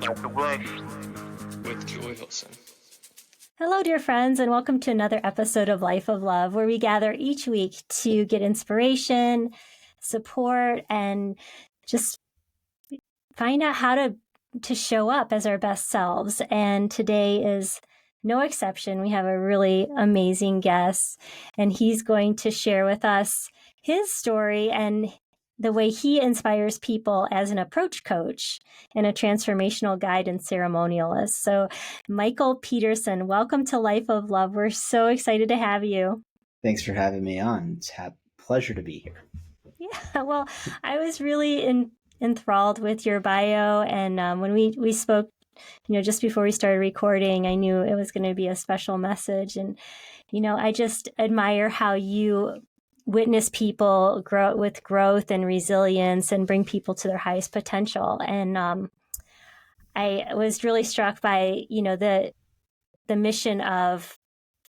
with Joy Wilson. Hello, dear friends, and welcome to another episode of Life of Love, where we gather each week to get inspiration, support, and just find out how to show up as our best selves. And today is no exception. We have a really amazing guest, and he's going to share with us his story and the way he inspires people as an approach coach and a transformational guide and ceremonialist. So, Michael Peterson, welcome to Life of Love. We're so excited to have you. Thanks for having me on. It's a pleasure to be here. Yeah, well, I was really enthralled with your bio. And when we spoke, just before we started recording, I knew it was going to be a special message. And, I just admire how you witness people grow with growth and resilience and bring people to their highest potential. And I was really struck by, the mission of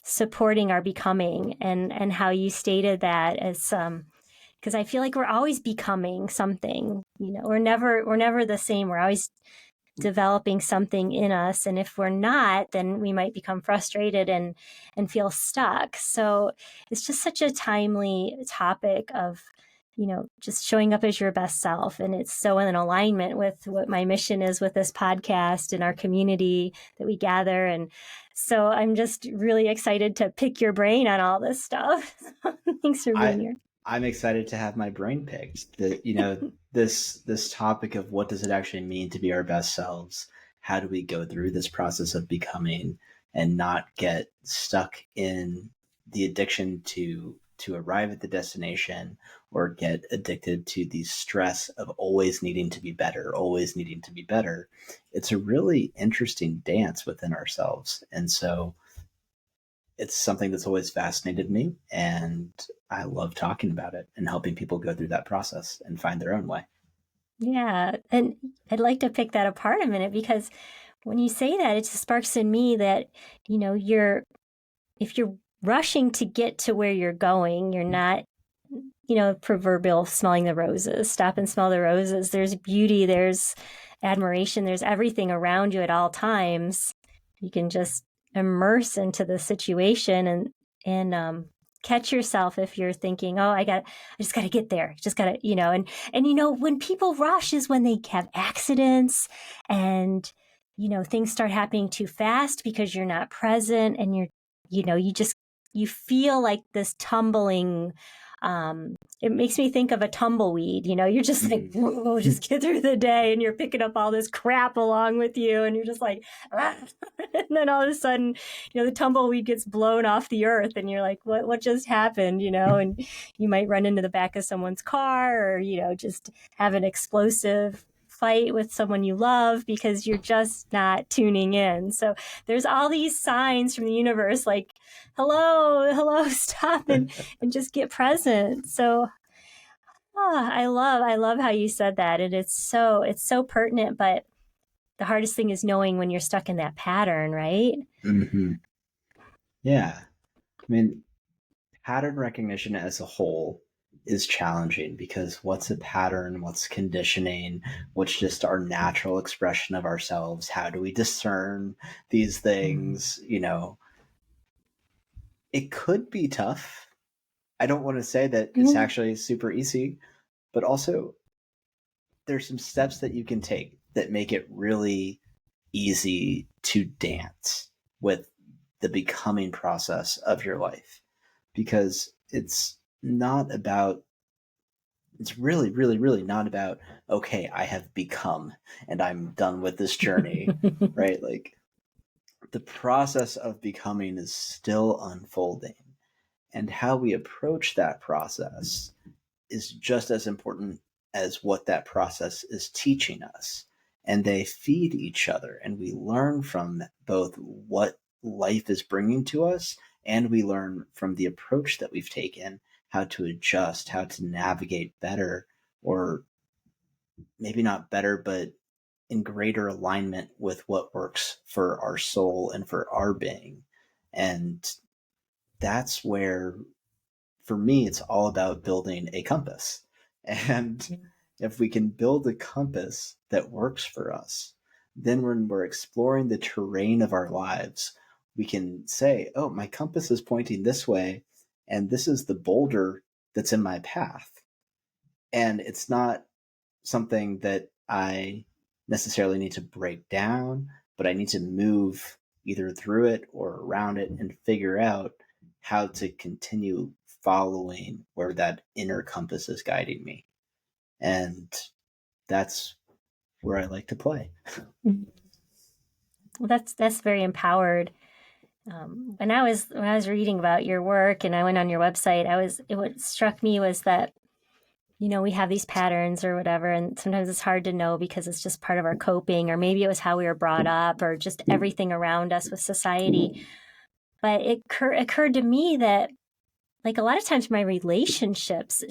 supporting our becoming and how you stated that as because I feel like we're always becoming something. We're never the same. We're always developing something in us, and if we're not, then we might become frustrated and feel stuck. So it's just such a timely topic of just showing up as your best self, and it's so in alignment with what my mission is with this podcast and our community that we gather. And so I'm just really excited to pick your brain on all this stuff. Thanks for being here. I'm excited to have my brain picked. This topic of what does it actually mean to be our best selves? How do we go through this process of becoming and not get stuck in the addiction to arrive at the destination, or get addicted to the stress of always needing to be better, always needing to be better? It's a really interesting dance within ourselves. And so it's something that's always fascinated me, and I love talking about it and helping people go through that process and find their own way. Yeah. And I'd like to pick that apart a minute, because when you say that, it just sparks in me that, if you're rushing to get to where you're going, you're not, proverbial smelling the roses. Stop and smell the roses. There's beauty, there's admiration, there's everything around you at all times. You can just immerse into the situation and catch yourself if you're thinking, oh, I just got to get there. Just got to, and when people rush is when they have accidents and, things start happening too fast because you're not present, and you feel like this tumbling. It makes me think of a tumbleweed. You're just like, whoa, just get through the day, and you're picking up all this crap along with you, and you're just like, ah. And then all of a sudden, the tumbleweed gets blown off the earth, and you're like, what just happened? And you might run into the back of someone's car, or just have an explosive fight with someone you love because you're just not tuning in. So there's all these signs from the universe like, hello, stop and just get present. So I love how you said that. And it's so pertinent, but the hardest thing is knowing when you're stuck in that pattern, right? Mm-hmm. Yeah. I mean, pattern recognition as a whole is challenging, because what's a pattern? What's conditioning? What's just our natural expression of ourselves? How do we discern these things? It could be tough. I don't want to say that it's actually super easy, but also there's some steps that you can take that make it really easy to dance with the becoming process of your life, because it's really, really, really not about, okay, I have become and I'm done with this journey, right? Like, the process of becoming is still unfolding, and how we approach that process is just as important as what that process is teaching us. And they feed each other, and we learn from both what life is bringing to us, and we learn from the approach that we've taken, how to adjust, how to navigate better, or maybe not better, but in greater alignment with what works for our soul and for our being. And that's where, for me, it's all about building a compass. And if we can build a compass that works for us, then when we're exploring the terrain of our lives, we can say, oh, my compass is pointing this way, and this is the boulder that's in my path. And it's not something that I necessarily need to break down, but I need to move either through it or around it and figure out how to continue following where that inner compass is guiding me. And that's where I like to play. Well, that's very empowered. When I was reading about your work and I went on your website, what struck me was that, we have these patterns or whatever, and sometimes it's hard to know because it's just part of our coping, or maybe it was how we were brought up, or just everything around us with society. But it occurred to me that, like, a lot of times my relationships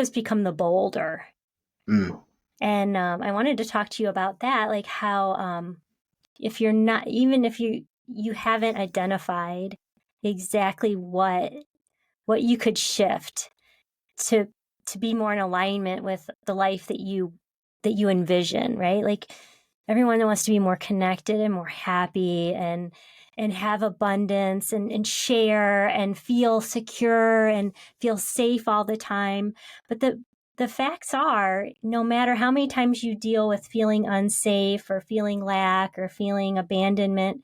become the boulder. And I wanted to talk to you about that, like how if you're not, even if you haven't identified exactly what you could shift to be more in alignment with the life that you envision, right? Like, everyone wants to be more connected and more happy and have abundance and share and feel secure and feel safe all the time. But the facts are, no matter how many times you deal with feeling unsafe or feeling lack or feeling abandonment,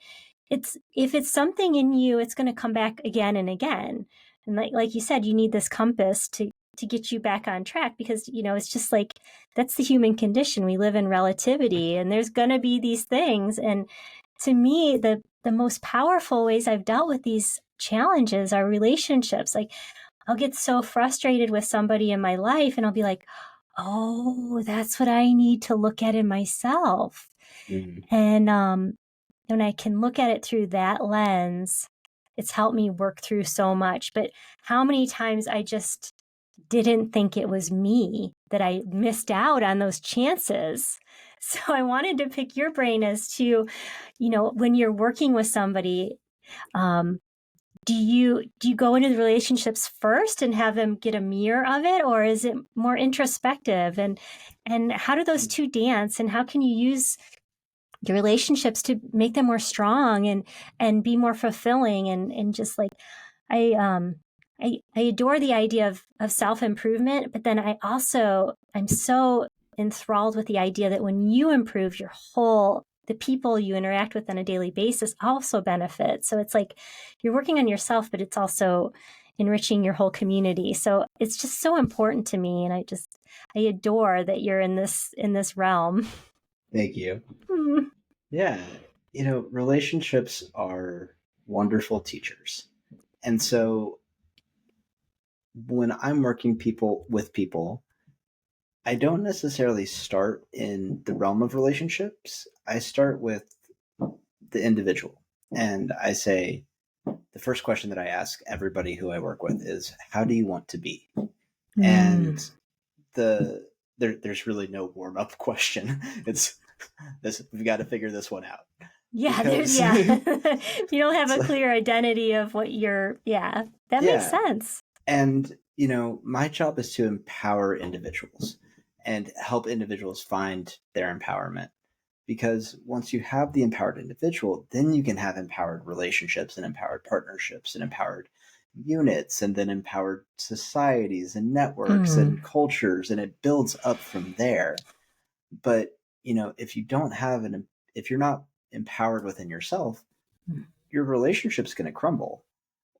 if it's something in you, it's going to come back again and again. And like you said, you need this compass to get you back on track, because, it's just like, that's the human condition. We live in relativity, and there's going to be these things. And to me, the most powerful ways I've dealt with these challenges are relationships. Like, I'll get so frustrated with somebody in my life, and I'll be like, oh, that's what I need to look at in myself. And when I can look at it through that lens, it's helped me work through so much. But how many times I just didn't think it was me, that I missed out on those chances. So I wanted to pick your brain as to, when you're working with somebody, do you go into the relationships first and have them get a mirror of it, or is it more introspective? And how do those two dance, and how can you use your relationships to make them more strong and be more fulfilling? And just like, I adore the idea of self-improvement, but then I'm so enthralled with the idea that when you improve, the people you interact with on a daily basis also benefit. So it's like you're working on yourself, but it's also enriching your whole community. So it's just so important to me. And I adore that you're in this realm. Thank you. Yeah. Relationships are wonderful teachers. And so when I'm working with people, I don't necessarily start in the realm of relationships. I start with the individual. And I say, the first question that I ask everybody who I work with is, how do you want to be? And there's really no warm-up question. It's this, we've got to figure this one out. Yeah, if you don't have a clear identity of what that makes sense. And, my job is to empower individuals and help individuals find their empowerment. Because once you have the empowered individual, then you can have empowered relationships and empowered partnerships and empowered units, and then empowered societies and networks and cultures, and it builds up from there. But, if you're not empowered within yourself, your relationship's going to crumble,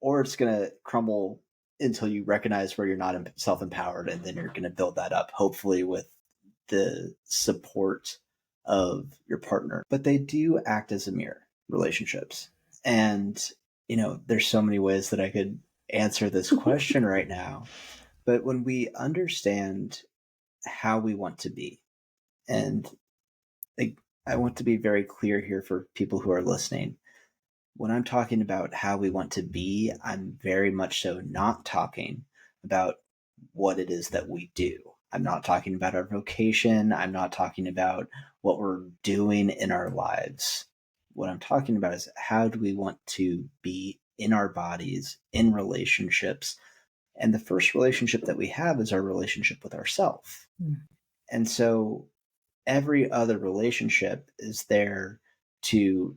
or it's going to crumble until you recognize where you're not self-empowered, and then you're going to build that up, hopefully with the support of your partner. But they do act as a mirror, relationships. And, there's so many ways that I could answer this question right now. But when we understand how we want to be, and I want to be very clear here for people who are listening, when I'm talking about how we want to be, I'm very much so not talking about what it is that we do. I'm not talking about our vocation. I'm not talking about what we're doing in our lives. What I'm talking about is, how do we want to be in our bodies, in relationships? And the first relationship that we have is our relationship with ourselves. And so every other relationship is there to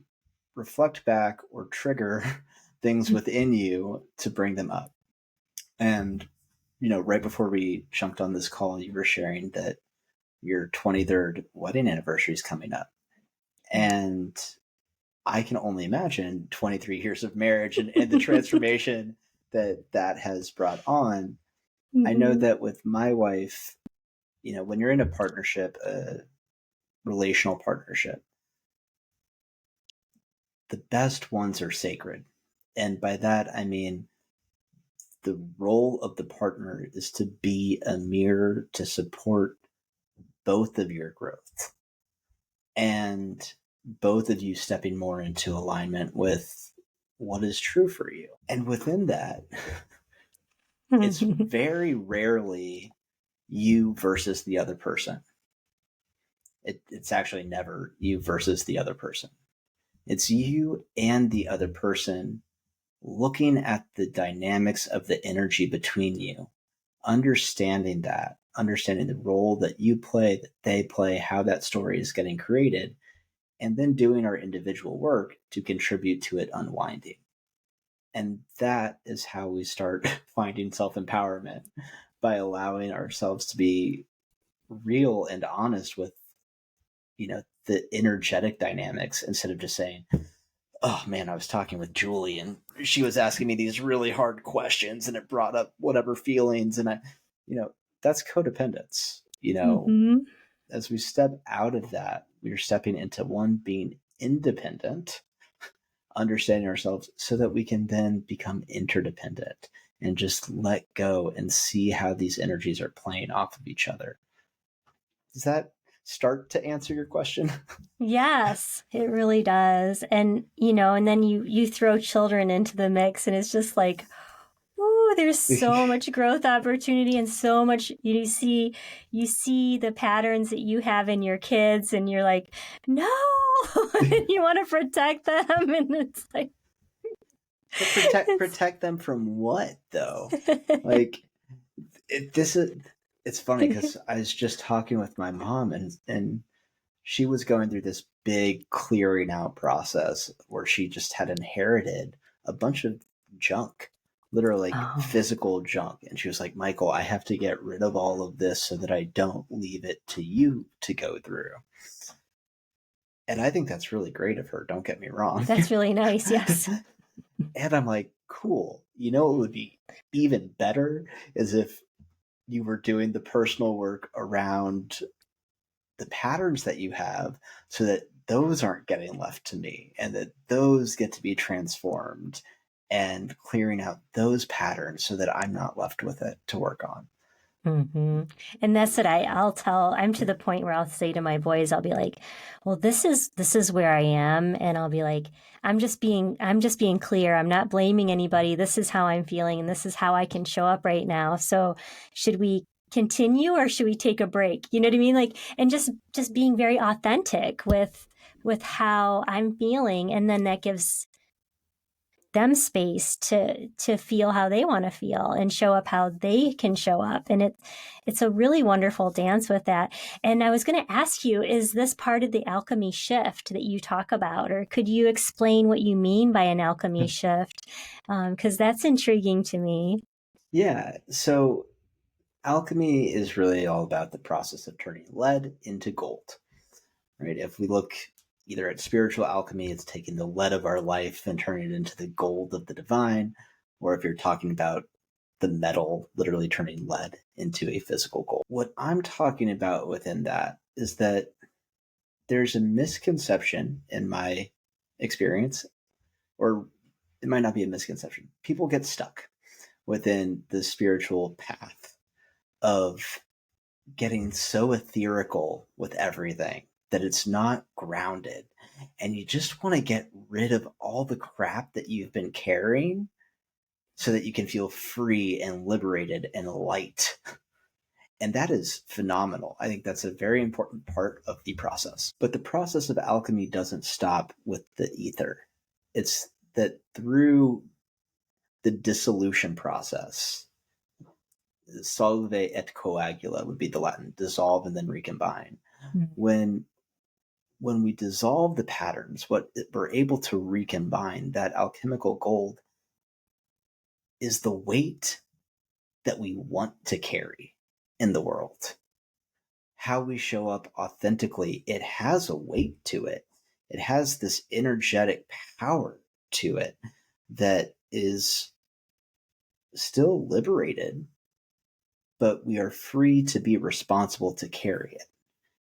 reflect back or trigger things within you to bring them up. And, right before we jumped on this call, you were sharing that your 23rd wedding anniversary is coming up. And I can only imagine 23 years of marriage and the transformation that has brought on. Mm-hmm. I know that with my wife, when you're in a partnership, a relational partnership, the best ones are sacred. And by that, I mean, the role of the partner is to be a mirror to support both of your growth and both of you stepping more into alignment with what is true for you. And within that, it's very rarely you versus the other person. It's actually never you versus the other person. It's you and the other person looking at the dynamics of the energy between you, understanding the role that you play, that they play, how that story is getting created, and then doing our individual work to contribute to it unwinding. And that is how we start finding self-empowerment, by allowing ourselves to be real and honest with, the energetic dynamics, instead of just saying, oh man, I was talking with Julie and she was asking me these really hard questions and it brought up whatever feelings. And that's codependence. Mm-hmm. As we step out of that, we're stepping into one, being independent, understanding ourselves so that we can then become interdependent and just let go and see how these energies are playing off of each other. Does that start to answer your question? Yes, it really does. And, and then you throw children into the mix and it's just like, ooh, there's so much growth opportunity and so much you see the patterns that you have in your kids and you're like, no, and you want to protect them. And it's like, protect them from what though? Like it's funny because I was just talking with my mom and she was going through this big clearing out process where she just had inherited a bunch of junk, literally physical junk. And she was like, Michael, I have to get rid of all of this so that I don't leave it to you to go through. And I think that's really great of her. Don't get me wrong. That's really nice. Yes. And I'm like, cool. What would be even better is if you were doing the personal work around the patterns that you have so that those aren't getting left to me and that those get to be transformed, and clearing out those patterns so that I'm not left with it to work on. Mm-hmm. And that's what I'm to the point where I'll say to my boys, I'll be like, well, this is where I am. And I'll be like, I'm just being clear. I'm not blaming anybody. This is how I'm feeling and this is how I can show up right now. So should we continue or should we take a break? You know what I mean? Like, and just being very authentic with how I'm feeling. And then that gives them space to feel how they want to feel and show up how they can show up. And it's a really wonderful dance with that. And I was going to ask you, is this part of the alchemy shift that you talk about, or could you explain what you mean by an alchemy shift? Because that's intriguing to me. Yeah. So alchemy is really all about the process of turning lead into gold, right? If we look either at spiritual alchemy, it's taking the lead of our life and turning it into the gold of the divine. Or if you're talking about the metal, literally turning lead into a physical gold. What I'm talking about within that is that there's a misconception in my experience, or it might not be a misconception. People get stuck within the spiritual path of getting so ethereal with everything that it's not grounded. And you just want to get rid of all the crap that you've been carrying so that you can feel free and liberated and light. And that is phenomenal. I think that's a very important part of the process. But the process of alchemy doesn't stop with the ether. It's that through the dissolution process, solve et coagula would be the Latin, dissolve and then recombine. When we dissolve the patterns, what we're able to recombine, that alchemical gold, is the weight that we want to carry in the world. How we show up authentically, it has a weight to it. It has this energetic power to it that is still liberated, but we are free to be responsible to carry it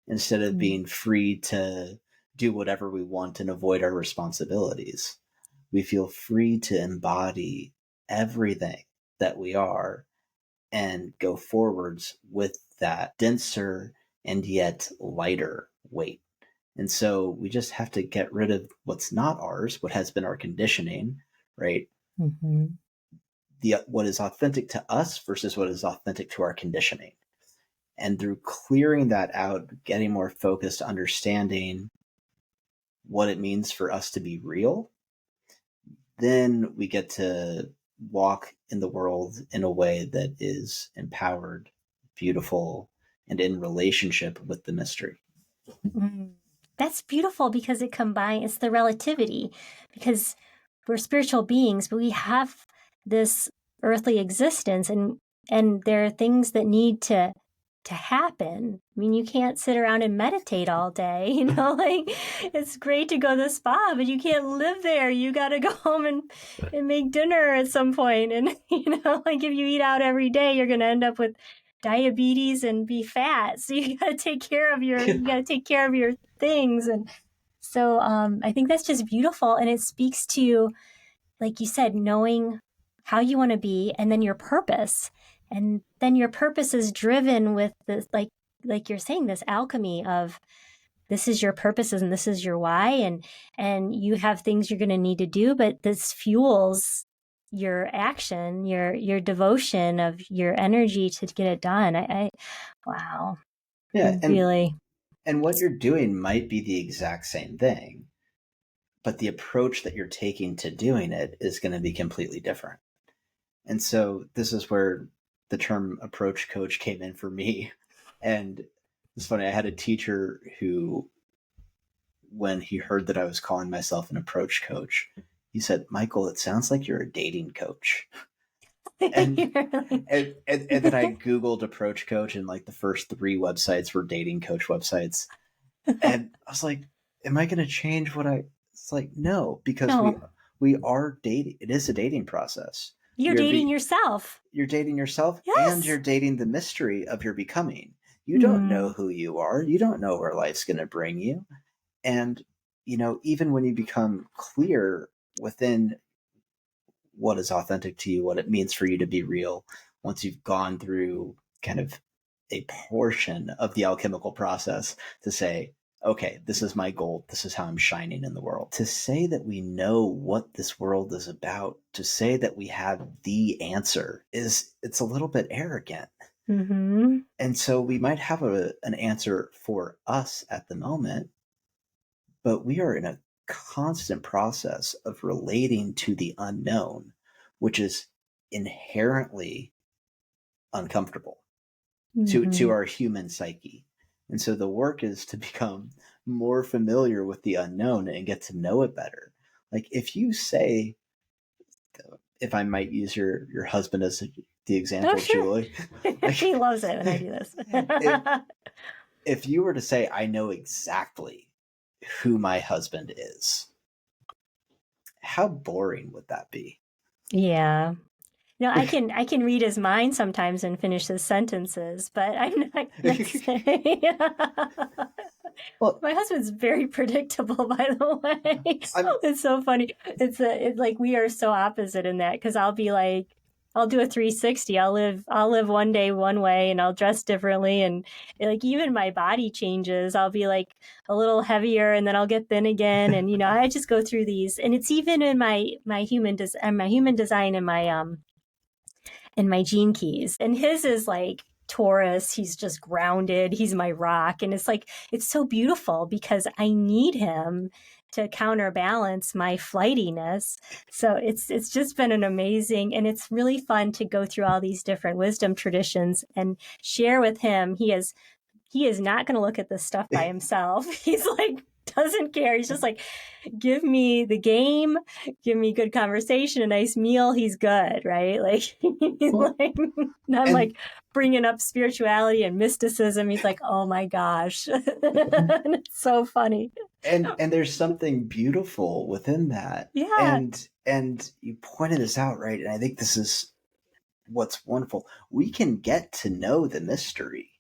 instead of being free to do whatever we want and avoid our responsibilities. We feel free to embody everything that we are and go forwards with that denser and yet lighter weight. And so we just have to get rid of what's not ours, what has been our conditioning, right? Mm-hmm. What is authentic to us versus what is authentic to our conditioning. And through clearing that out, getting more focused, understanding what it means for us to be real, then we get to walk in the world in a way that is empowered, beautiful, and in relationship with the mystery. That's beautiful because it combines, it's the relativity, because we're spiritual beings, but we have this earthly existence, and there are things that need to happen. I mean, you can't sit around and meditate all day, like it's great to go to the spa, but you can't live there. You got to go home and make dinner at some point. And, like if you eat out every day, you're going to end up with diabetes and be fat. So you got to take care of your things. And so I think that's just beautiful. And it speaks to, like you said, knowing how you want to be, and then your purpose. And then your purpose is driven with this, like you're saying, this alchemy of this is your purposes and this is your why, and you have things you're going to need to do, but this fuels your action, your devotion of your energy to get it done. Wow. Yeah, Really. And what you're doing might be the exact same thing, but the approach that you're taking to doing it is going to be completely different. And so this is where the term approach coach came in for me. And it's funny, I had a teacher who, when he heard that I was calling myself an approach coach, he said, "Michael, it sounds like you're a dating coach." And and then I Googled approach coach, and like the first 3 websites were dating coach websites. And I was like, am I going to change what I, it's like, no, because No. we are dating. It is a dating process. You're dating yourself. You're dating yourself, Yes. and you're dating the mystery of your becoming. You don't know who you are. You don't know where life's going to bring you. And, even when you become clear within what is authentic to you, what it means for you to be real, once you've gone through kind of a portion of the alchemical process to say, okay, this is my goal. This is how I'm shining in the world. To say that we know what this world is about, to say that we have the answer it's a little bit arrogant. Mm-hmm. And so we might have an answer for us at the moment, but we are in a constant process of relating to the unknown, which is inherently uncomfortable to our human psyche. And so the work is to become more familiar with the unknown and get to know it better. Like if you say, if I might use your husband as the example, Oh, sure. Julie. He loves it when I do this. if you were to say, I know exactly who my husband is, how boring would that be? Yeah. No, I can read his mind sometimes and finish his sentences, but I'm not going to say. Well, my husband's very predictable, by the way. It's so funny. It's like we are so opposite in that, because I'll be like, I'll do a 360. I'll live one day one way, and I'll dress differently, and like even my body changes. I'll be like a little heavier, and then I'll get thin again, and I just go through these, and it's even in my human design and my gene keys. And his is like Taurus. He's just grounded. He's my rock. And it's like, it's so beautiful because I need him to counterbalance my flightiness. So it's just been an amazing, and it's really fun to go through all these different wisdom traditions and share with him. He has he is not going to look at this stuff by himself. He's like, doesn't care. He's just like, give me the game, give me good conversation, a nice meal. He's good, right? Like, Well, like I'm and like bringing up spirituality and mysticism. He's like, oh my gosh, it's so funny. and there's something beautiful within that. Yeah. And you pointed this out, right? And I think this is what's wonderful. We can get to know the mystery.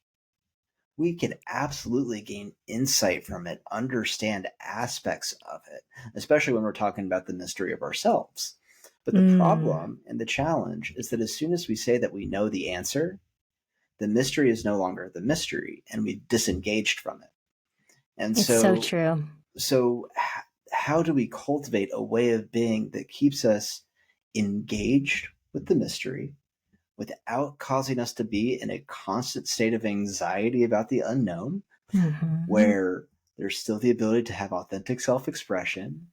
We can absolutely gain insight from it, understand aspects of it, especially when we're talking about the mystery of ourselves. But the problem and the challenge is that as soon as we say that we know the answer, the mystery is no longer the mystery and we've disengaged from it. And It's so true. So how do we cultivate a way of being that keeps us engaged with the mystery without causing us to be in a constant state of anxiety about the unknown, where there's still the ability to have authentic self-expression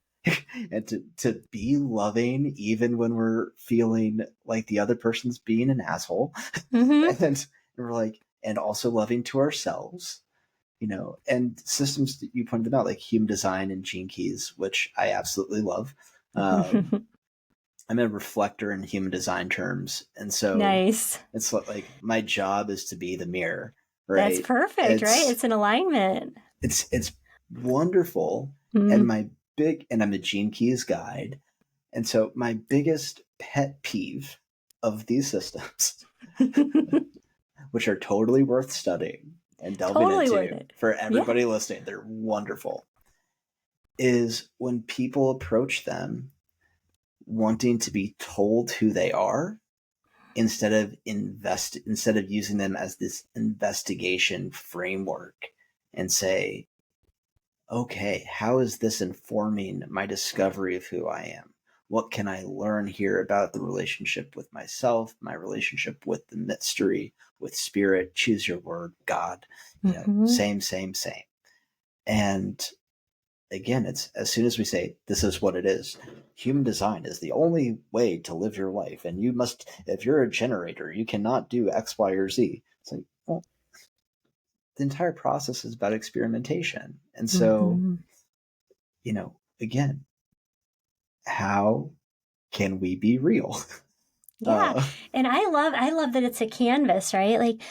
and to be loving even when we're feeling like the other person's being an asshole. And we're like, and also loving to ourselves, and systems that you pointed them out, like human design and gene keys, which I absolutely love. I'm a reflector in human design terms. And so Nice. it's like my job is to be the mirror, That's right? perfect, right? It's an alignment. It's wonderful. And I'm a Gene Keys guide. And so my biggest pet peeve of these systems, which are totally worth studying and delving into for everybody listening, they're wonderful, is when people approach them wanting to be told who they are instead of using them as this investigation framework and say, okay, how is this informing my discovery of who I am? What can I learn here about the relationship with myself, my relationship with the mystery, with spirit, choose your word, God, same. And again, it's as soon as we say, this is what it is, human design is the only way to live your life. And you must, if you're a generator, you cannot do X, Y, or Z. It's like, well, the entire process is about experimentation. And so, again, how can we be real? Yeah. And I love that it's a canvas, right? Like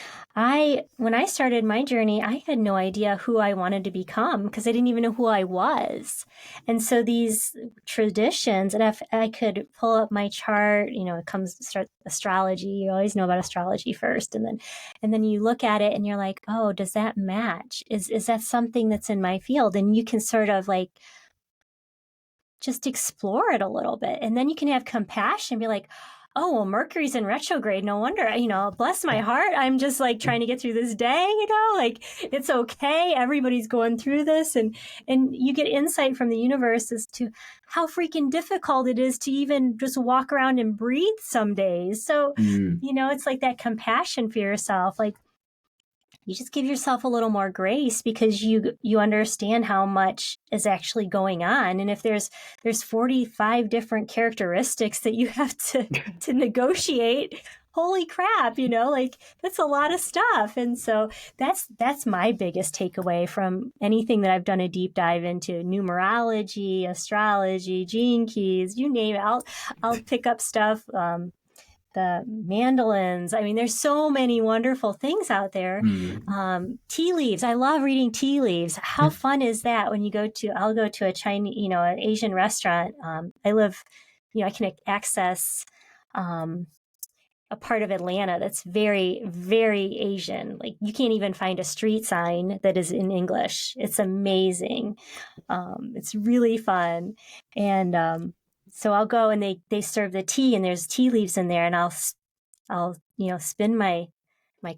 when I started my journey, I had no idea who I wanted to become because I didn't even know who I was. And so these traditions, and if I could pull up my chart, it comes to start astrology. You always know about astrology first. And then you look at it and you're like, oh, does that match? Is that something that's in my field? And you can sort of like just explore it a little bit. And then you can have compassion, be like, oh, well, Mercury's in retrograde. No wonder, bless my heart. I'm just like trying to get through this day, like it's okay. Everybody's going through this. And you get insight from the universe as to how freaking difficult it is to even just walk around and breathe some days. So, it's like that compassion for yourself. Like, you just give yourself a little more grace because you understand how much is actually going on. And if there's 45 different characteristics that you have to negotiate, holy crap, like that's a lot of stuff. And so that's my biggest takeaway from anything that I've done a deep dive into: numerology, astrology, gene keys, you name it. I'll pick up stuff. The mandolins. I mean, there's so many wonderful things out there. Tea leaves. I love reading tea leaves. How fun is that when I'll go to a Chinese, an Asian restaurant. I live, I can access a part of Atlanta that's very, very Asian. Like you can't even find a street sign that is in English. It's amazing. It's really fun. And, so I'll go and they serve the tea and there's tea leaves in there, and I'll spin my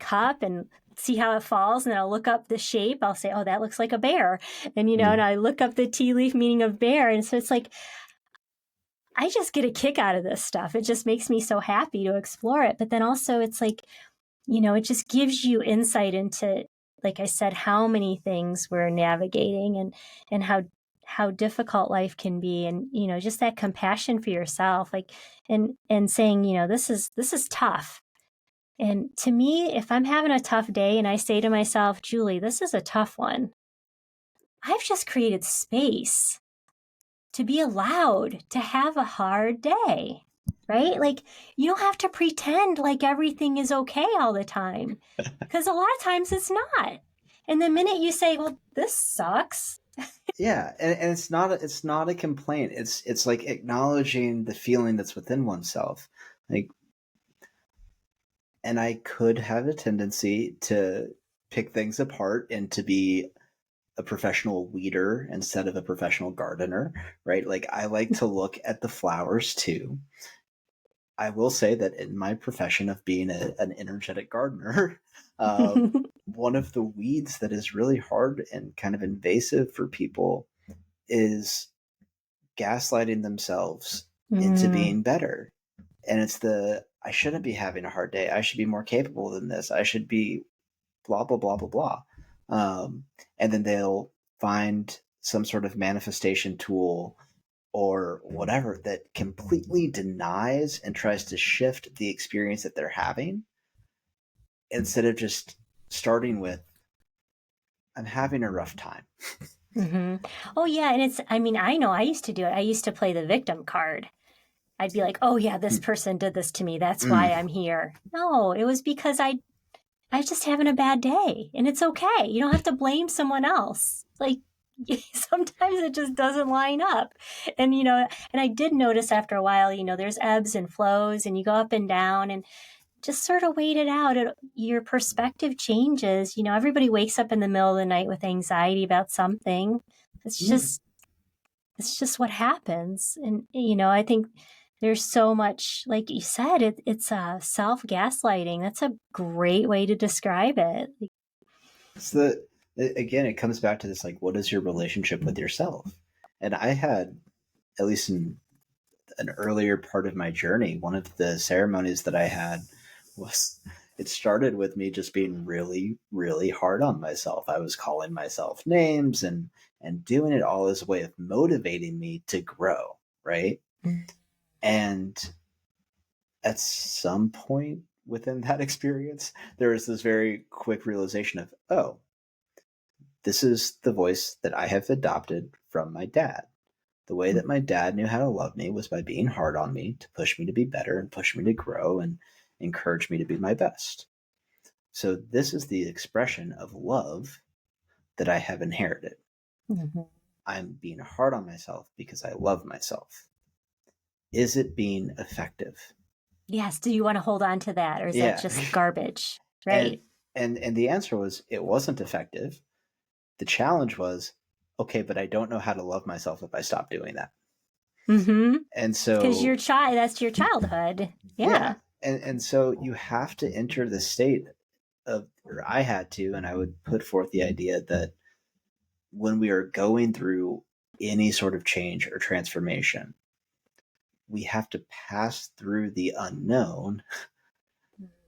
cup and see how it falls, and then I'll look up the shape. I'll say, oh, that looks like a bear. And, and I look up the tea leaf meaning of bear. And so it's like, I just get a kick out of this stuff. It just makes me so happy to explore it. But then also it's like, it just gives you insight into, like I said, how many things we're navigating and how difficult life can be. And, just that compassion for yourself, like, and saying, this is tough. And to me, if I'm having a tough day and I say to myself, Julie, this is a tough one, I've just created space to be allowed to have a hard day, right? Like, you don't have to pretend like everything is okay all the time, because a lot of times it's not. And the minute you say, well, this sucks. Yeah, and it's not a complaint. It's like acknowledging the feeling that's within oneself. Like, and I could have a tendency to pick things apart and to be a professional weeder instead of a professional gardener, right? Like, I like to look at the flowers too. I will say that in my profession of being an energetic gardener, one of the weeds that is really hard and kind of invasive for people is gaslighting themselves into being better. And it's I shouldn't be having a hard day. I should be more capable than this. I should be blah, blah, blah, blah, blah. And then they'll find some sort of manifestation tool or whatever that completely denies and tries to shift the experience that they're having instead of just starting with, I'm having a rough time. Oh, yeah. And I mean, I know I used to do it. I used to play the victim card. I'd be like, oh, yeah, this person did this to me. That's why I'm here. No, it was because I was just having a bad day, and it's okay. You don't have to blame someone else. Like, sometimes it just doesn't line up. And, and I did notice after a while, there's ebbs and flows, and you go up and down, and just sort of wait it out. Your perspective changes. Everybody wakes up in the middle of the night with anxiety about something. It's just what happens. And, I think there's so much, like you said, it's self-gaslighting. That's a great way to describe it. It's again, it comes back to this, like, what is your relationship with yourself? And I had, at least in an earlier part of my journey, one of the ceremonies that I had was, it started with me just being really, really hard on myself. I was calling myself names and doing it all as a way of motivating me to grow, right? And at some point within that experience, there was this very quick realization of, oh, this is the voice that I have adopted from my dad. The way that my dad knew how to love me was by being hard on me to push me to be better and push me to grow and encourage me to be my best. So this is the expression of love that I have inherited. Mm-hmm. I'm being hard on myself because I love myself. Is it being effective? Yes. Do you want to hold on to that, or is that just garbage? Right. And the answer was, it wasn't effective. The challenge was, okay, but I don't know how to love myself if I stop doing that. Mm-hmm. And so, because that's your childhood. Yeah. And so you have to enter the state of, or I had to, and I would put forth the idea that when we are going through any sort of change or transformation, we have to pass through the unknown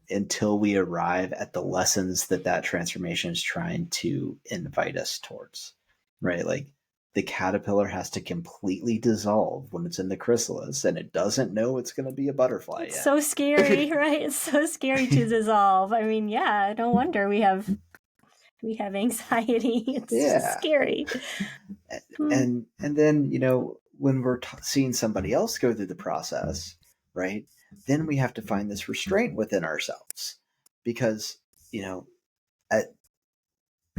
until we arrive at the lessons that transformation is trying to invite us towards, right? Like, the caterpillar has to completely dissolve when it's in the chrysalis, and it doesn't know it's going to be a butterfly It's yet. so scary, right? It's so scary to dissolve. I mean, yeah, no wonder we have anxiety. It's just scary. And then, when we're seeing somebody else go through the process, right, then we have to find this restraint within ourselves, because,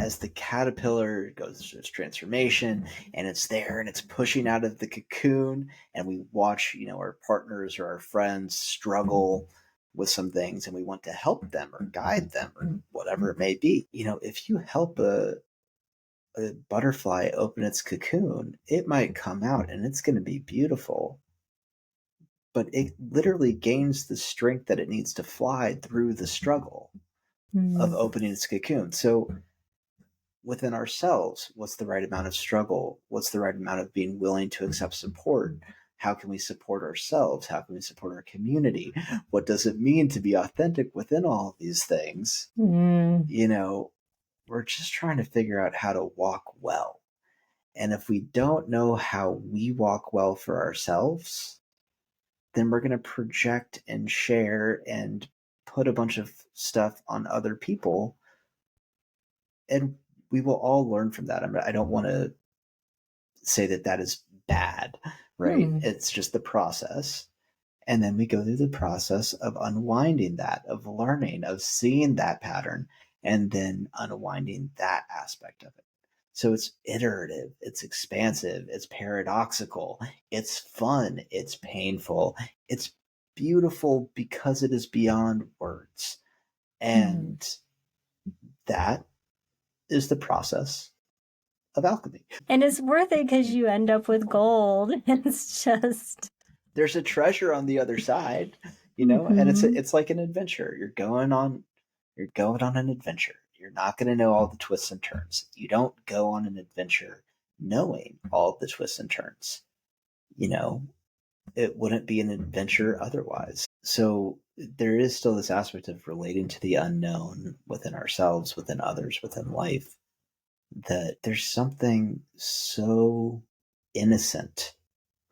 as the caterpillar goes through its transformation and it's there and it's pushing out of the cocoon, and we watch, our partners or our friends struggle with some things, and we want to help them or guide them or whatever it may be. If you help a butterfly open its cocoon, it might come out and it's going to be beautiful, but it literally gains the strength that it needs to fly through the struggle of opening its cocoon. So within ourselves, what's the right amount of struggle? What's the right amount of being willing to accept support? How can we support ourselves? How can we support our community? What does it mean to be authentic within all of these things? We're just trying to figure out how to walk well. And if we don't know how we walk well for ourselves, then we're going to project and share and put a bunch of stuff on other people, and we will all learn from that. I mean, I don't want to say that that is bad, right? It's just the process. And then we go through the process of unwinding that, of learning, of seeing that pattern, and then unwinding that aspect of it. So it's iterative, it's expansive, it's paradoxical, it's fun, it's painful, it's beautiful because it is beyond words. And that is the process of alchemy. And it's worth it because you end up with gold. It's just, there's a treasure on the other side, and it's like an adventure. You're going on an adventure. You're not going to know all the twists and turns. You don't go on an adventure knowing all the twists and turns. It wouldn't be an adventure otherwise. So there is still this aspect of relating to the unknown within ourselves, within others, within life, that there's something so innocent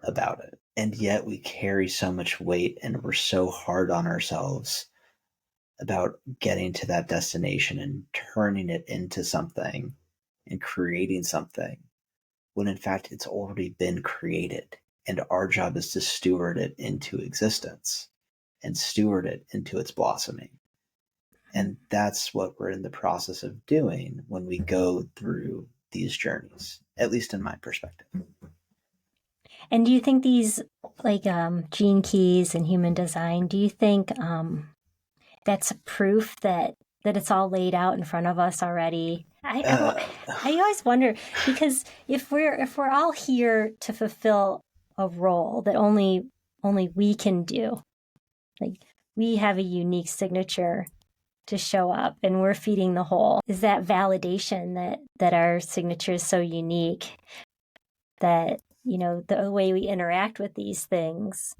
about it. And yet we carry so much weight and we're so hard on ourselves about getting to that destination and turning it into something and creating something when in fact it's already been created. And our job is to steward it into existence and steward it into its blossoming. And that's what we're in the process of doing when we go through these journeys, at least in my perspective. And do you think these, like gene keys and human design, do you think that's a proof that it's all laid out in front of us already? I always wonder, because if we're all here to fulfill a role that only we can do, like we have a unique signature to show up and we're feeding the whole, is that validation that our signature is so unique that the way we interact with these things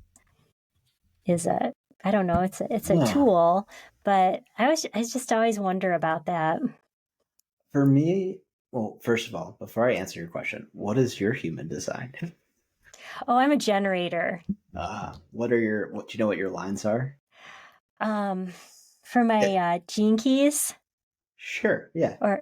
is I don't know, it's a tool, but I just always wonder about that. For me, well, first of all, before I answer your question, what is your human design? Oh, I'm a generator. What do you know what your lines are? For my gene keys. Sure, yeah. Or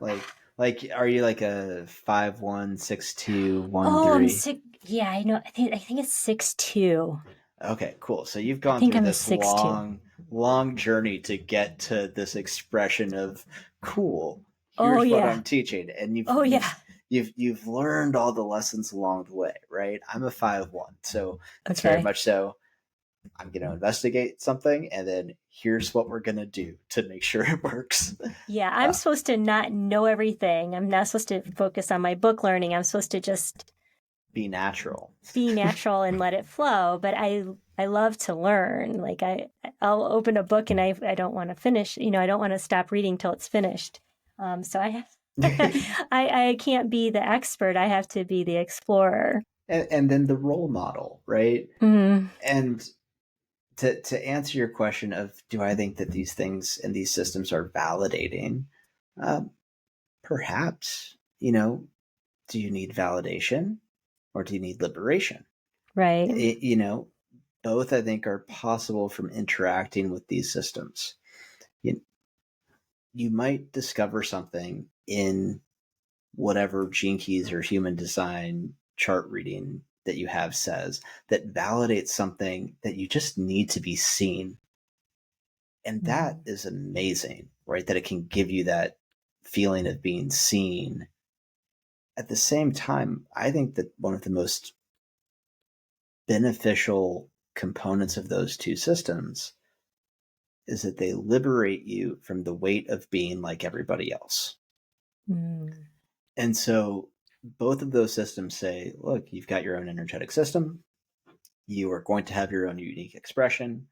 like are you like a 5-1-6-2-1-3? I'm sick. Yeah, I know. I think it's 6'2". Okay, cool. So you've gone through this 6'2". long journey to get to this expression of cool. Here's what I'm teaching, and you've learned all the lessons along the way, right? I'm a 5-1, so it's very much so. I'm going to investigate something, and then here's what we're going to do to make sure it works. Yeah, I'm supposed to not know everything. I'm not supposed to focus on my book learning. I'm supposed to just be natural and let it flow. But I love to learn. Like I'll open a book and I don't want to finish. I don't want to stop reading till it's finished. So I have I can't be the expert. I have to be the explorer. And then the role model, right? Mm-hmm. And to answer your question of do I think that these things and these systems are validating? Perhaps, do you need validation or do you need liberation? Right. Both I think are possible from interacting with these systems. You might discover something in whatever gene keys or human design chart reading that you have says that validates something that you just need to be seen. And that is amazing, right? That it can give you that feeling of being seen. At the same time, I think that one of the most beneficial components of those two systems is that they liberate you from the weight of being like everybody else. And so both of those systems say, look, you've got your own energetic system. You are going to have your own unique expression.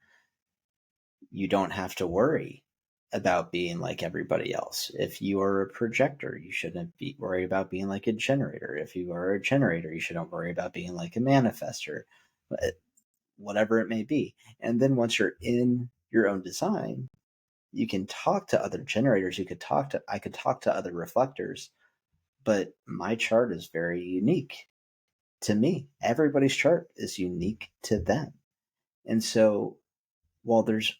You don't have to worry about being like everybody else. If you are a projector, you shouldn't worry about being like a generator. If you are a generator, you shouldn't worry about being like a manifester, whatever it may be. And then once you're in your own design, you can talk to other generators. I could talk to other reflectors, but my chart is very unique to me. Everybody's chart is unique to them. And so while there's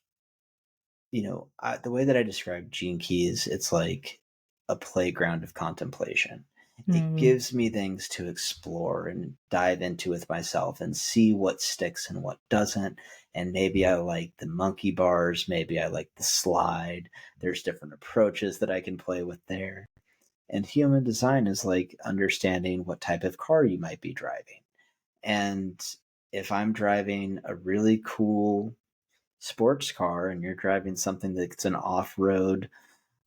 the way that I describe Gene Keys, it's like a playground of contemplation. It Mm. gives me things to explore and dive into with myself and see what sticks and what doesn't. And maybe I like the monkey bars, maybe I like the slide. There's different approaches that I can play with there. And human design is like understanding what type of car you might be driving. And if I'm driving a really cool sports car and you're driving something that's an off-road,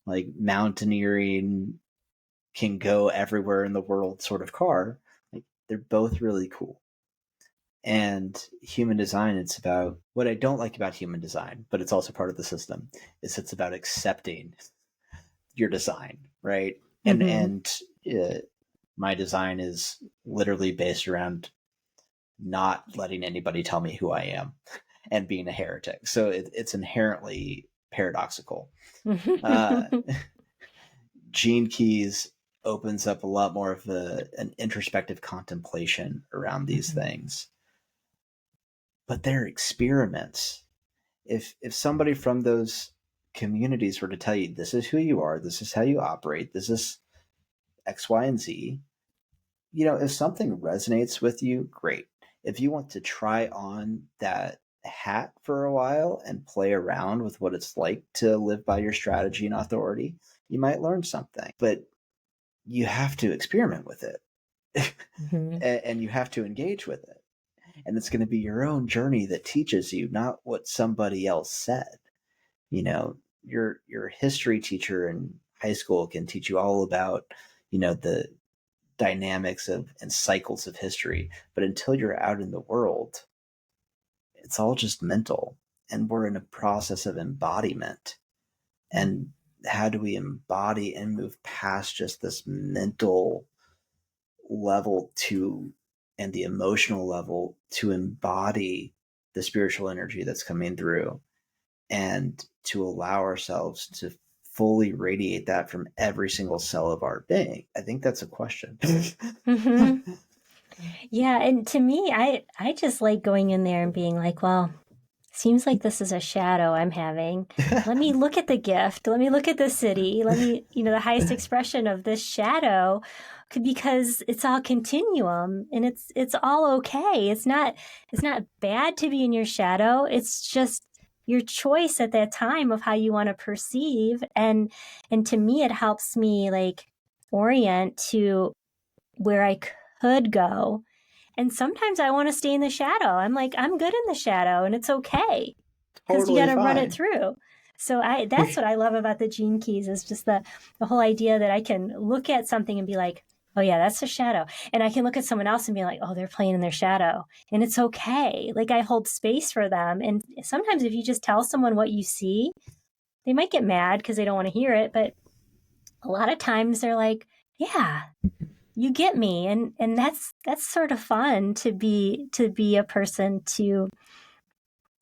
like mountaineering, can go everywhere in the world sort of car, like they're both really cool. And human design, it's about what I don't like about human design, but it's also part of the system, is it's about accepting your design, right? And uh, my design is literally based around not letting anybody tell me who I am and being a heretic. So it's inherently paradoxical. Gene Keys opens up a lot more of an introspective contemplation around these things. But they're experiments. If somebody from those communities were to tell you, this is who you are, this is how you operate, this is X, Y, and Z, if something resonates with you, great. If you want to try on that hat for a while and play around with what it's like to live by your strategy and authority, you might learn something. But you have to experiment with it and you have to engage with it. And it's going to be your own journey that teaches you, not what somebody else said. Your history teacher in high school can teach you all about, the dynamics of and cycles of history. But until you're out in the world, it's all just mental. And we're in a process of embodiment. And how do we embody and move past just this mental level and the emotional level to embody the spiritual energy that's coming through and to allow ourselves to fully radiate that from every single cell of our being? I think that's a question. Yeah, and to me, I just like going in there and being like, well, seems like this is a shadow I'm having. Let me look at the gift. Let me look at the city. Let me, the highest expression of this shadow, because it's all continuum and it's all okay. It's not bad to be in your shadow. It's just your choice at that time of how you want to perceive. And to me, it helps me like orient to where I could go. And sometimes I want to stay in the shadow. I'm like, I'm good in the shadow and it's okay because you got to run it through. So that's what I love about the Gene Keys is just the whole idea that I can look at something and be like, oh yeah, that's a shadow. And I can look at someone else and be like, oh, they're playing in their shadow and it's okay. Like I hold space for them. And sometimes if you just tell someone what you see, they might get mad because they don't want to hear it. But a lot of times they're like, yeah, you get me. And that's sort of fun to be a person to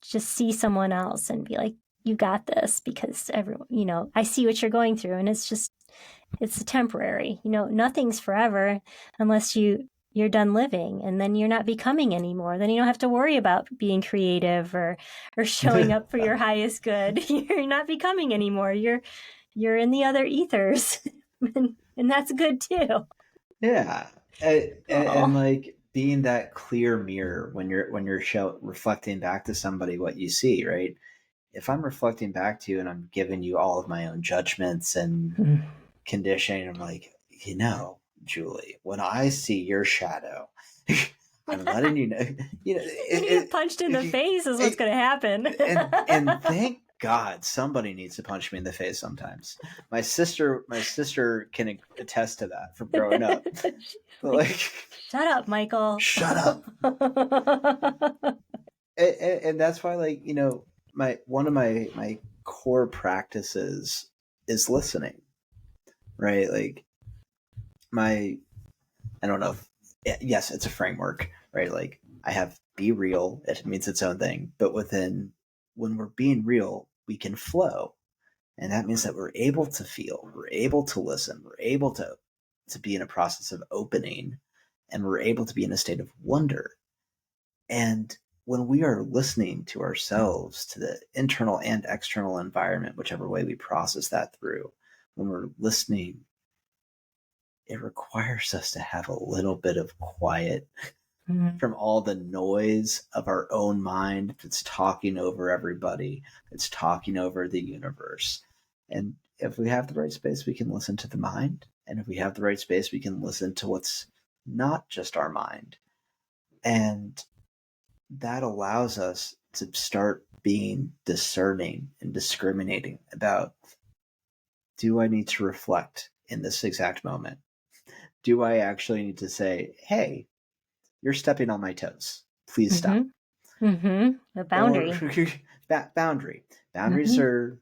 just see someone else and be like, you got this, because everyone, I see what you're going through, and it's temporary. Nothing's forever unless you're done living, and then you're not becoming anymore. Then you don't have to worry about being creative or showing up for your highest good. You're not becoming anymore. You're in the other ethers, and that's good too. Yeah. And like being that clear mirror when you're reflecting back to somebody what you see, right? If I'm reflecting back to you and I'm giving you all of my own judgments and conditioning, I'm like, Julie, when I see your shadow, I'm letting you know. You get punched in the face is what's going to happen. and thank God somebody needs to punch me in the face sometimes. My sister can attest to that from growing up. Like, shut up, Michael. Shut up. and that's why, like, one of my core practices is listening, right? Like I don't know yes, it's a framework, right? Like I have be real, it means its own thing, but when we're being real, we can flow. And that means that we're able to feel, we're able to listen, we're able to be in a process of opening, and we're able to be in a state of wonder. And when we are listening to ourselves, to the internal and external environment, whichever way we process that through, when we're listening, it requires us to have a little bit of quiet from all the noise of our own mind that's talking over everybody, that's talking over the universe. And if we have the right space, we can listen to the mind. And if we have the right space, we can listen to what's not just our mind. And that allows us to start being discerning and discriminating about, do I need to reflect in this exact moment? Do I actually need to say, hey, you're stepping on my toes. Please stop. A boundary. Or boundary. Boundaries are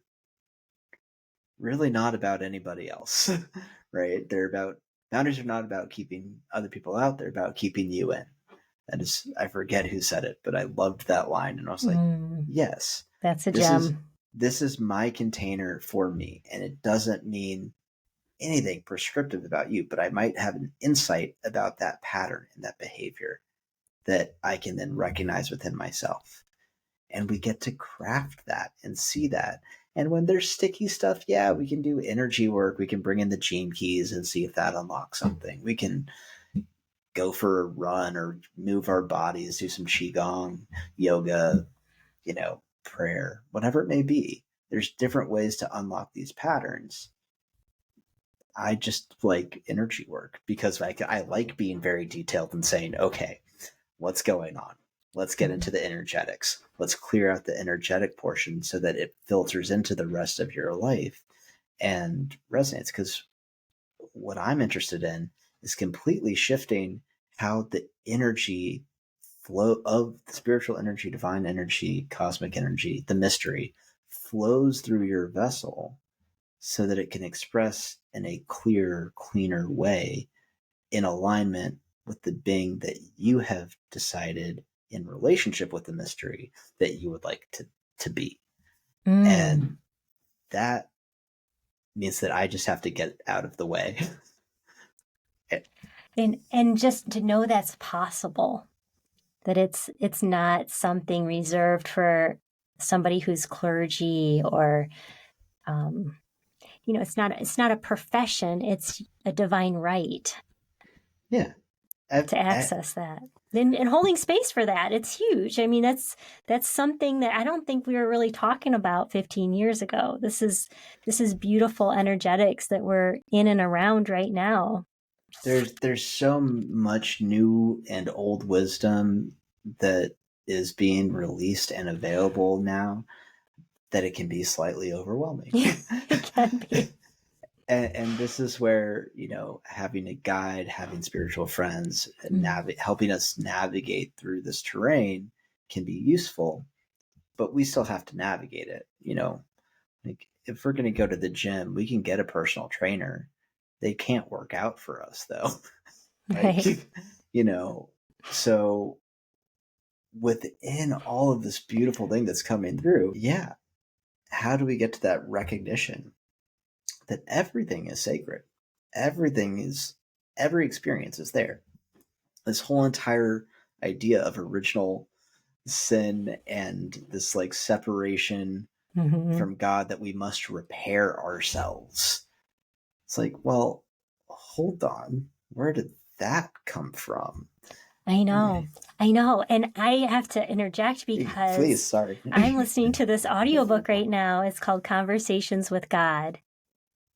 really not about anybody else, right? Boundaries are not about keeping other people out. They're about keeping you in. That is, I forget who said it, but I loved that line. And I was like, yes. That's a gem. This is my container for me. And it doesn't mean anything prescriptive about you, but I might have an insight about that pattern and that behavior that I can then recognize within myself. And we get to craft that and see that. And when there's sticky stuff, yeah, we can do energy work. We can bring in the gene keys and see if that unlocks something. We can go for a run or move our bodies, do some qigong, yoga, prayer, whatever it may be. There's different ways to unlock these patterns. I just like energy work because I like being very detailed and saying, okay, what's going on? Let's get into the energetics. Let's clear out the energetic portion so that it filters into the rest of your life and resonates. Because what I'm interested in is completely shifting how the energy flow of spiritual energy, divine energy, cosmic energy, the mystery flows through your vessel so that it can express in a clearer, cleaner way in alignment with the being that you have decided in relationship with the mystery that you would like to be. And that means that I just have to get out of the way. And just to know that's possible, that it's not something reserved for somebody who's clergy or it's not a profession, it's a divine right. Yeah. To access that. And holding space for that, it's huge. I mean, that's something that I don't think we were really talking about 15 years ago. This is beautiful energetics that we're in and around right now. There's so much new and old wisdom that is being released and available now that it can be slightly overwhelming. It can be. And this is where, having a guide, having spiritual friends, and helping us navigate through this terrain can be useful, but we still have to navigate it. Like if we're going to go to the gym, we can get a personal trainer. They can't work out for us though. Right. So within all of this beautiful thing that's coming through, yeah, how do we get to that recognition that everything is sacred? Every experience is there. This whole entire idea of original sin and this like separation from God that we must repair ourselves. It's like, well, hold on. Where did that come from? I know. And I have to interject because please, sorry. I'm listening to this audiobook right now. It's called Conversations with God.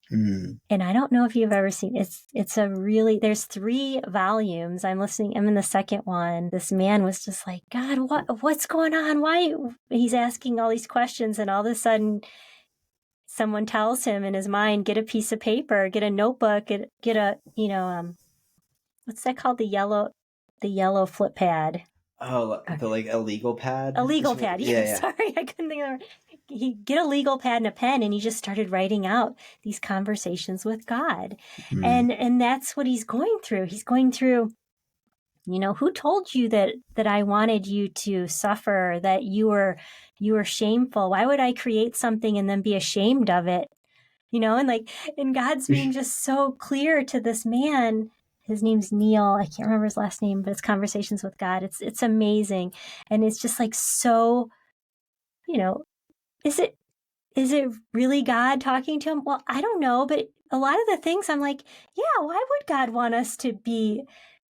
And I don't know if you've ever seen it's a really, there's 3 volumes. I'm in the second one. This man was just like, God, what's going on? Why? He's asking all these questions, and all of a sudden someone tells him in his mind, get a piece of paper, get a notebook, get a, what's that called? The yellow flip pad. Oh, the like a legal pad? A legal pad. Yeah. Sorry, I couldn't think of it. He get a legal pad and a pen, and he just started writing out these conversations with God. And that's what he's going through. He's going through, who told you that I wanted you to suffer, that you were shameful? Why would I create something and then be ashamed of it? And God's being just so clear to this man. his name's Neil. I can't remember his last name, but it's Conversations with God. It's amazing. And it's just like so, is it really God talking to him? Well, I don't know, but a lot of the things I'm like, yeah, why would God want us to be,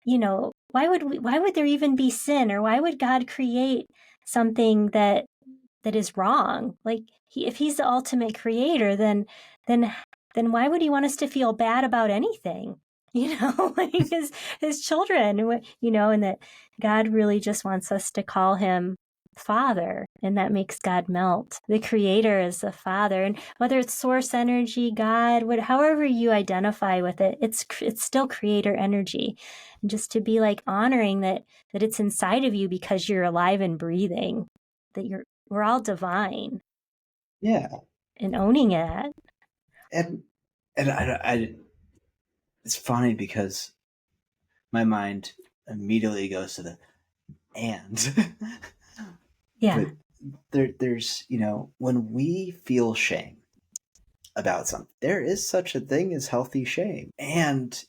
why would there even be sin, or why would God create something that is wrong? Like, if he's the ultimate creator, then why would he want us to feel bad about anything? Like his children, and that God really just wants us to call him Father, and that makes God melt. The creator is the Father, and whether it's source energy, God, however you identify with it, it's still creator energy. And just to be like honoring that it's inside of you because you're alive and breathing, that we're all divine. Yeah. And owning it. And I it's funny because my mind immediately goes to the and. Yeah. But there's, when we feel shame about something, there is such a thing as healthy shame. And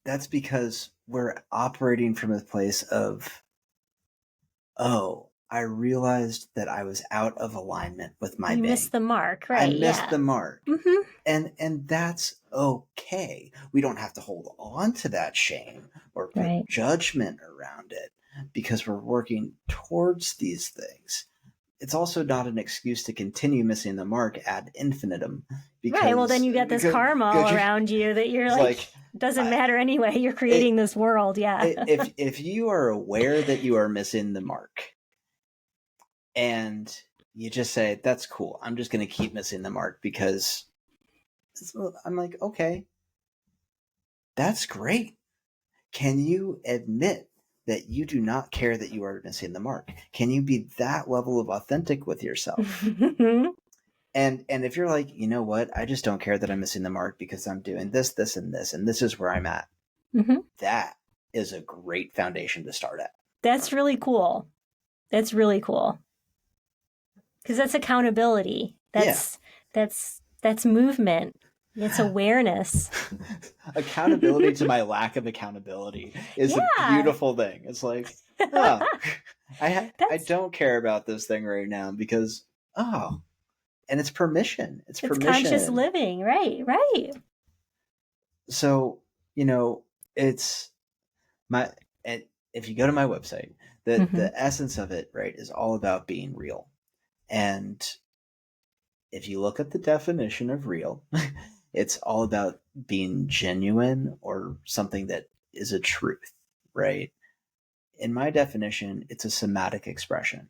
that's because we're operating from a place of, oh, I realized that I was out of alignment with my being. You missed the mark, right? I missed the mark. Mm-hmm. And that's okay. We don't have to hold on to that shame or put judgment around it because we're working towards these things. It's also not an excuse to continue missing the mark ad infinitum. Because, right. Well, then you get this karma all around you that you're like doesn't matter anyway. You're creating this world. Yeah. If you are aware that you are missing the mark and you just say, that's cool, I'm just going to keep missing the mark because I'm like, okay, that's great. Can you admit that you do not care that you are missing the mark? Can you be that level of authentic with yourself? And if you're like, you know what, I just don't care that I'm missing the mark because I'm doing this, this, and this, and this is where I'm at. Mm-hmm. That is a great foundation to start at. That's really cool. That's really cool. Because that's accountability. That's movement. It's awareness. Accountability to my lack of accountability is a beautiful thing. It's like, oh, I don't care about this thing right now because, and it's permission. It's permission. Conscious living. Right. So, it's and if you go to my website, the essence of it, right, is all about being real. And if you look at the definition of real, it's all about being genuine or something that is a truth, right? In my definition, it's a somatic expression.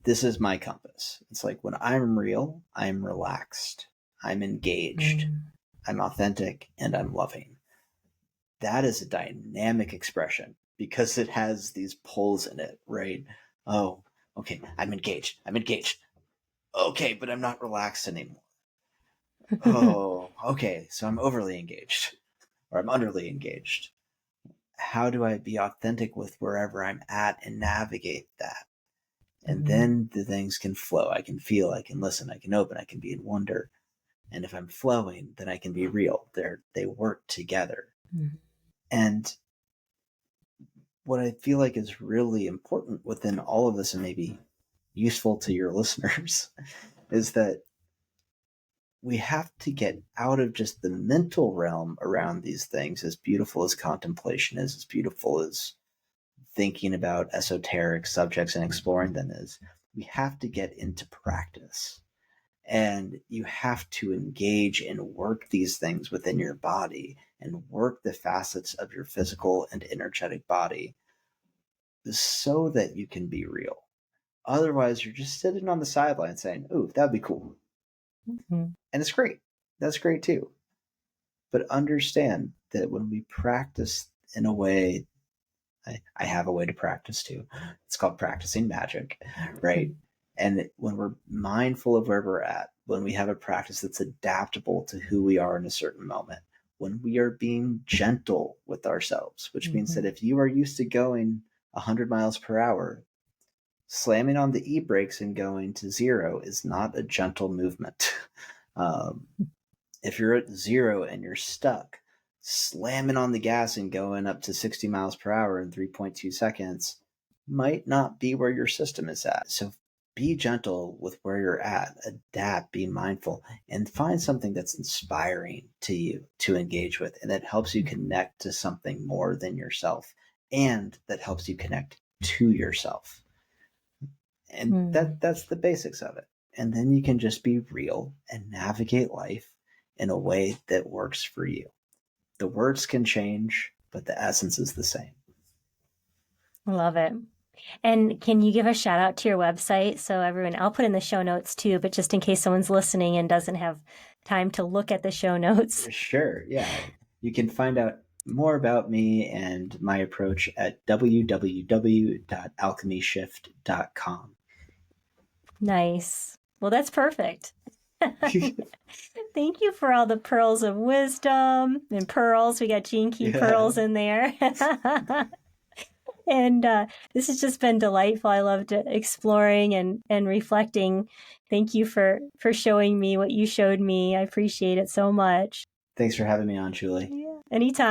This is my compass. It's like when I'm real, I'm relaxed, I'm engaged, I'm authentic, and I'm loving. That is a dynamic expression because it has these pulls in it, right? Oh, okay, I'm engaged. Okay, but I'm not relaxed anymore. Oh, okay, so I'm overly engaged or I'm underly engaged. How do I be authentic with wherever I'm at and navigate that? And then the things can flow. I can feel, I can listen, I can open, I can be in wonder. And if I'm flowing, then I can be real. They work together. Mm-hmm. And what I feel like is really important within all of this, and maybe useful to your listeners, is that we have to get out of just the mental realm around these things, as beautiful as contemplation is, as beautiful as thinking about esoteric subjects and exploring them is. We have to get into practice. And you have to engage and work these things within your body and work the facets of your physical and energetic body so that you can be real. Otherwise, you're just sitting on the sideline saying, ooh, that'd be cool. Mm-hmm. And it's great. That's great too. But understand that when we practice in a way, I have a way to practice too. It's called practicing magic, right? And when we're mindful of where we're at, when we have a practice that's adaptable to who we are in a certain moment, when we are being gentle with ourselves, which means that if you are used to going 100 miles per hour, slamming on the e-brakes and going to 0 is not a gentle movement. If you're at 0 and you're stuck, slamming on the gas and going up to 60 miles per hour in 3.2 seconds might not be where your system is at. So be gentle with where you're at, adapt, be mindful, and find something that's inspiring to you to engage with and that helps you connect to something more than yourself and that helps you connect to yourself. And that's the basics of it. And then you can just be real and navigate life in a way that works for you. The words can change, but the essence is the same. Love it. And can you give a shout out to your website? So everyone, I'll put in the show notes too, but just in case someone's listening and doesn't have time to look at the show notes. Sure. Yeah. You can find out more about me and my approach at www.alchemyshift.com. Nice. Well, that's perfect. Thank you for all the pearls of wisdom and pearls. We got Gene Key pearls in there. And this has just been delightful. I loved exploring and reflecting. Thank you for showing me what you showed me. I appreciate it so much. Thanks for having me on, Julie. Yeah. Anytime.